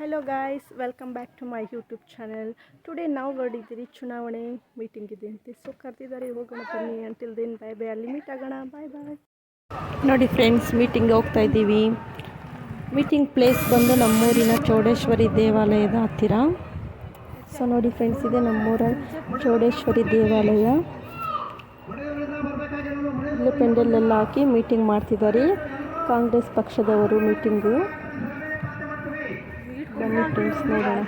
Hello guys, welcome back to my YouTube channel. Today ನಾವು ಹೊರಡಿದ್ದೀರಿ, ಚುನಾವಣೆ ಮೀಟಿಂಗ್ ಇದೆ ಅಂತೆ. ಸೊ ಕರೆದಿದ್ದಾರೆ, ಹೋಗೋಣ ಬನ್ನಿ. ಅಂಟಿಲ್ ದೆನ್ ಬಾಯ್ ಬಾಯ್, ಅಲ್ಲಿ ಮೀಟ್ ಆಗೋಣ. ಬಾಯ್ ಬಾಯ್. ನೋಡಿ ಫ್ರೆಂಡ್ಸ್, ಮೀಟಿಂಗ್ ಹೋಗ್ತಾ ಇದ್ದೀವಿ. ಮೀಟಿಂಗ್ ಪ್ಲೇಸ್ ಬಂದು ನಮ್ಮೂರಿನ ಚೌಡೇಶ್ವರಿ ದೇವಾಲಯದ ಹತ್ತಿರ. ಸೊ ನೋಡಿ ಫ್ರೆಂಡ್ಸ್, ಇದೆ ನಮ್ಮೂರ ಚೌಡೇಶ್ವರಿ ದೇವಾಲಯ. ಇಲ್ಲೇ ಪೆಂಡಲ್ಲೆಲ್ಲ ಹಾಕಿ ಮೀಟಿಂಗ್ ಮಾಡ್ತಿದ್ದಾರೆ. ಕಾಂಗ್ರೆಸ್ ಪಕ್ಷದವರು ಮೀಟಿಂಗು. ಬನ್ನಿ ಫ್ರೆಂಡ್ಸ್, ನೋಡೋಣ.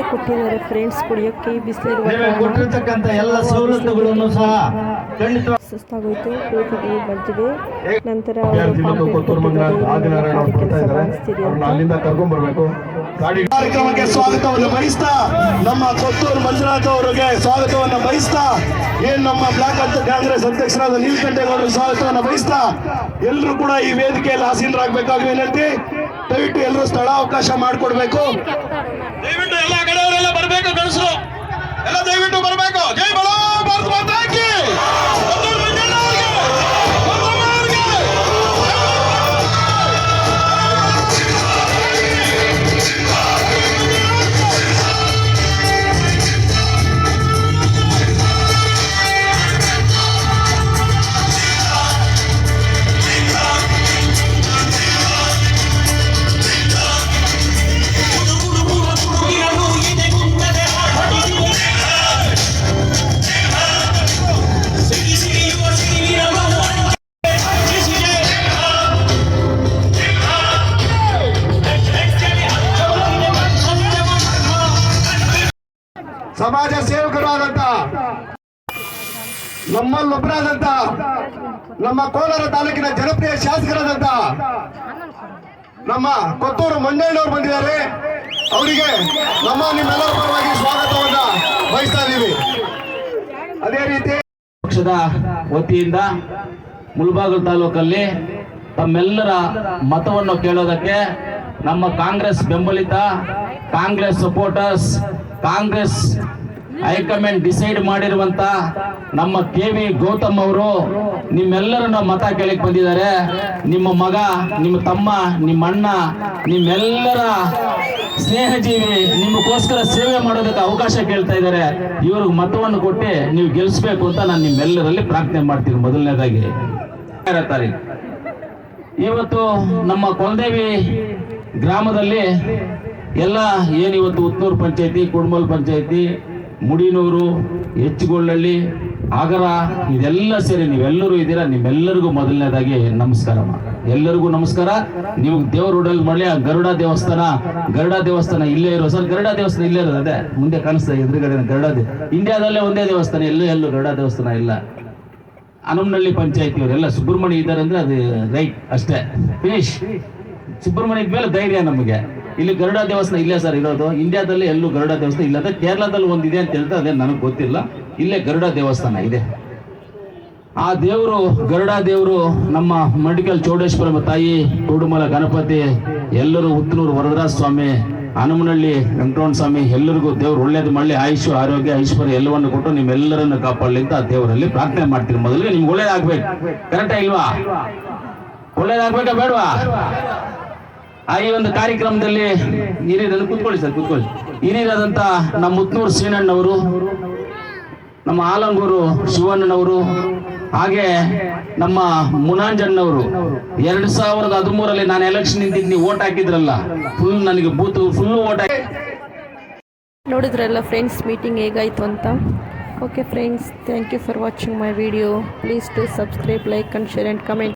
ಕೊಟ್ಟಿದ್ದಾರೆ ಫ್ರೆಂಡ್ಸ್ ಕುಡಿಯೋಕ್ಕೆ, ಬಿಸಿಲಿರುವ ಸುಸ್ತಾಗೋಯ್ತು. ಬೇಕಿಗೆ ಮಜ್ಜಿಗೆ, ನಂತರ ಕಾರ್ಯಕ್ರಮಕ್ಕೆ ಸ್ವಾಗತವನ್ನು ಬಯಸ್ತಾ, ನಮ್ಮ ಕೊತ್ತೂರು ಮಂಜುನಾಥ್ ಅವರಿಗೆ ಸ್ವಾಗತವನ್ನು ಬಯಸ್ತಾ, ಏನ್ ನಮ್ಮ ಬ್ಲಾಕ್ ಕಾಂಗ್ರೆಸ್ ಅಧ್ಯಕ್ಷರಾದ ನೀಲಕಂಠೇಗೌಡರಿಗೆ ಸ್ವಾಗತವನ್ನು ಬಯಸ್ತಾ, ಎಲ್ಲರೂ ಕೂಡ ಈ ವೇದಿಕೆಯಲ್ಲಿ ಆಸೀನರಾಗಬೇಕಾಗಿ ವಿನಂತಿ. ದಯವಿಟ್ಟು ಎಲ್ಲರೂ ಸ್ಥಳಾವಕಾಶ ಮಾಡಿಕೊಡ್ಬೇಕು. ದಯವಿಟ್ಟು ಎಲ್ಲ ಕಡೆಯವರೆಲ್ಲ ಬರಬೇಕು. ಗಣಸರು ಎಲ್ಲ ದಯವಿಟ್ಟು ಬರಬೇಕು. ಜೈ ಬಲೋ ಭಾರತ ಮಾತಾ ಕಿ. ಸಮಾಜ ಸೇವಕರಾದಂತ, ನಮ್ಮಲ್ಲೊಬ್ಬರಾದಂತ, ನಮ್ಮ ಕೋಲಾರ ತಾಲೂಕಿನ ಜನಪ್ರಿಯ ಶಾಸಕರಾದಂತ ನಮ್ಮ ಕೊತ್ತೂರು ಮಂಜಣ್ಣವರು ಬಂದಿದ್ದಾರೆ. ಅವರಿಗೆ ನಿಮ್ಮೆಲ್ಲರ ಪರವಾಗಿ ಸ್ವಾಗತವನ್ನ ಬಯಸ್ತಾ ಇದ್ದೀವಿ. ಅದೇ ರೀತಿ ಪಕ್ಷದ ವತಿಯಿಂದ ಮುಳಬಾಗಿಲು ತಾಲೂಕಲ್ಲಿ ತಮ್ಮೆಲ್ಲರ ಮತವನ್ನು ಕೇಳೋದಕ್ಕೆ ನಮ್ಮ ಕಾಂಗ್ರೆಸ್ ಬೆಂಬಲಿತ, Congress supporters, Congress high command decide ಮಾಡಿರುವಂತ ನಮ್ಮ ಕೆ.ವಿ. ಗೌತಮ್ ಅವರು ನಿಮ್ಮೆಲ್ಲರನ್ನ ಮತ ಕೇಳಕ್ ಬಂದಿದ್ದಾರೆ. ನಿಮ್ಮ ಮಗ, ನಿಮ್ಮ ತಮ್ಮ, ನಿಮ್ಮ ಅಣ್ಣ, ನಿಮ್ಮೆಲ್ಲರ ಸ್ನೇಹಜೀವಿ, ನಿಮಗೋಸ್ಕರ ಸೇವೆ ಮಾಡೋದಕ್ಕೆ ಅವಕಾಶ ಕೇಳ್ತಾ ಇದ್ದಾರೆ. ಇವ್ರಿಗೆ ಮತವನ್ನು ಕೊಟ್ಟು ನೀವು ಗೆಲ್ಲಿಸ್ಬೇಕು ಅಂತ ನಾನು ನಿಮ್ಮೆಲ್ಲರಲ್ಲಿ ಪ್ರಾರ್ಥನೆ ಮಾಡ್ತೀನಿ. ಮೊದಲನೇದಾಗಿ ಇವತ್ತು ನಮ್ಮ ಕೊಲದೇವಿ ಗ್ರಾಮದಲ್ಲಿ ಎಲ್ಲ ಏನಿವತ್ತು ಉತ್ನೂರು ಪಂಚಾಯತಿ, ಕುಡ್ಮಲ್ ಪಂಚಾಯತಿ, ಮುಡಿನೂರು, ಹೆಚ್ಚುಗೊಳ್ಳಳ್ಳಿ, ಆಗರ, ಇದೆಲ್ಲ ಸೇರಿ ನೀವೆಲ್ಲರೂ ಇದ್ದೀರಾ. ನಿಮ್ಮೆಲ್ಲರಿಗೂ ಮೊದಲನೇದಾಗಿ ನಮಸ್ಕಾರ. ಎಲ್ಲರಿಗೂ ನಮಸ್ಕಾರ. ನೀವು ದೇವ್ರ ರೋಡಲ್ಲಿ ಮಾಡಿ ಗರುಡ ದೇವಸ್ಥಾನ ಇಲ್ಲೇ ಇರೋ ಸರ್. ಗರುಡ ದೇವಸ್ಥಾನ ಇಲ್ಲೇ ಇರೋದು, ಅದೇ ಮುಂದೆ ಕಾಣಿಸ್ತಾ ಎದುರುಗಡೆ ಗರುಡ. ಇಂಡಿಯಾದಲ್ಲೇ ಒಂದೇ ದೇವಸ್ಥಾನ, ಎಲ್ಲೂ ಗರುಡ ದೇವಸ್ಥಾನ ಇಲ್ಲ. ಹನುಮನಹಳ್ಳಿ ಪಂಚಾಯತಿ ಅವರೆಲ್ಲ ಸುಬ್ರಹ್ಮಣ್ಯ ಇದ್ದಾರೆ ಅಂದ್ರೆ ಅದು ರೈಟ್, ಅಷ್ಟೇ, ಫಿನಿಶ್. ಸುಬ್ರಹ್ಮಣ್ಯ ಇದ್ಮೇಲೆ ಧೈರ್ಯ ನಮಗೆ. ಇಲ್ಲಿ ಗರುಡ ದೇವಸ್ಥಾನ ಇಲ್ಲೇ ಸರ್ ಇರೋದು. ಇಂಡಿಯಾದಲ್ಲಿ ಎಲ್ಲೂ ಗರುಡ ದೇವಸ್ಥಾನ ಇಲ್ಲ. ಕೇರಳದಲ್ಲಿ ಒಂದಿದೆ ಅಂತ ಹೇಳ್ತಾ, ಅದೇ ನನಗೆ ಗೊತ್ತಿಲ್ಲ. ಇಲ್ಲೇ ಗರುಡ ದೇವಸ್ಥಾನ ಇದೆ. ಆ ದೇವರು, ಗರುಡ ದೇವರು, ನಮ್ಮ ಮಂಡಿಕಲ್ ಚೌಡೇಶ್ವರ ತಾಯಿ, ಕೂಡುಮಲ ಗಣಪತಿ, ಎಲ್ಲರೂ, ಉತ್ತನೂರು ವರದರಾಜ ಸ್ವಾಮಿ, ಹನುಮನಹಳ್ಳಿ ವೆಂಕಟರಮಣ ಸ್ವಾಮಿ, ಎಲ್ಲರಿಗೂ ದೇವ್ರು ಒಳ್ಳೇದು ಮಾಡಲಿ, ಆಯುಷು, ಆರೋಗ್ಯ, ಐಶ್ವರ್ಯ ಎಲ್ಲವನ್ನು ಕೊಟ್ಟು ನಿಮ್ಮೆಲ್ಲರನ್ನು ಕಾಪಾಡಲಿ ಅಂತ ಆ ದೇವರಲ್ಲಿ ಪ್ರಾರ್ಥನೆ ಮಾಡ್ತೀನಿ. ಮೊದಲಿಗೆ ನಿಮ್ಗೆ ಒಳ್ಳೇದಾಗ್ಬೇಕು. ಕರೆಕ್ಟಾ ಇಲ್ವಾ? ಒಳ್ಳೇದಾಗ್ಬೇಕಾ ಬೇಡವಾ? ಈ ಒಂದು ಕಾರ್ಯಕ್ರಮದಲ್ಲಿ ಹಿರಿಯರನ್ನು ಕೂತ್ಕೊಳ್ಳಿ ಸರ್, ಕೂತ್ಕೊಳ್ಳಿ. ಹಿರಿಯರಾದಂತ ನಮ್ಮ ಮುತ್ನೂರು ಶ್ರೀನಣ್ಣವರು, ನಮ್ಮ ಆಲಂಗೂರು ಶಿವಣ್ಣನವರು, ಹಾಗೆ ನಮ್ಮ ಮುನಾಂಜಣ್ಣವರು 2013 ನಾನು ಎಲೆಕ್ಷನ್ ನಿಂತಿದ್ದು, ನೀವು ಓಟ್ ಹಾಕಿದ್ರಲ್ಲ, ಫುಲ್ ನನಗೆ ಬೂತ್ ಫುಲ್ ಓಟ್ ಹಾಕಿ. ನೋಡಿದ್ರಲ್ಲ ಫ್ರೆಂಡ್ಸ್, ಮೀಟಿಂಗ್ ಹೇಗಾಯಿತು ಅಂತ. Okay friends, thank you for watching my video. Please to subscribe, like and share and comment.